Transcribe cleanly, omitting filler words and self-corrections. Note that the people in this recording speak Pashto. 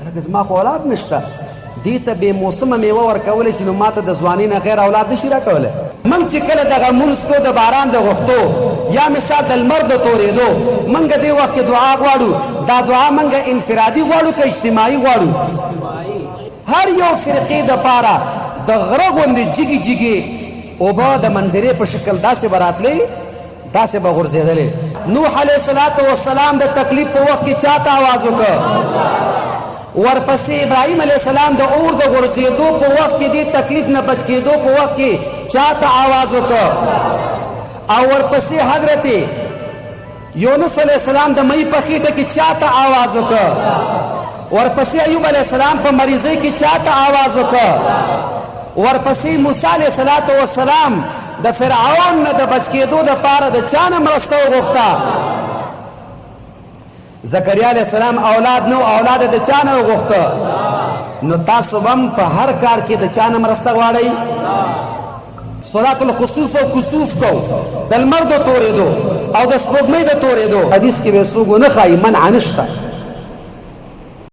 لکه زما خو اولاد نشته دې ته بې موسمه میوه ورکولی چې نو ما ته د ځوانۍ نه غیر اولاد نشي راکولی موږ چې کله دغه مونځ کو د باران د غوښتو یا مثال د لمر د تورېدو موږ دې وخت کې دعا غواړو دا دعا موږ انفرادي غواړو که اجتماعي غواړو هر یو فرقې دپاره د غره غوندې جګې جګې اوبه د منظرې په شکل داسې به راتلې داسې به غورځېدلې نوح علیه السلام د تکلیف په وخت کې چاته آواز وکړ ورپسې ابراهیم علیه السلام د اور د غورځېدو په وخت کې دې تکلیف نه بچ کېدو په وخت کې چاته آواز وکړ او ورپسې حضرت یونس علیه السلام د مئی په خېټه کې چاته آواز وکړ ورپسې ایوب علیه السلام په مریضۍ کې چاته آواز وکړ ورپسې موسی علیه السلام د فرعون نه د بچ کېدو دپاره د چا نه مرسته وغوښته زکریا علیه السلام اولاد نو اولاد د چا نه وغوښته نو تاسو هم په هر کار کې د چا نه مرسته غواړئ صلات الخسوف او کسوف کو د لمر د تورېدو او د سپوږمۍ د تورېدو حدیث کې به څوک ونه ښایي منع نشته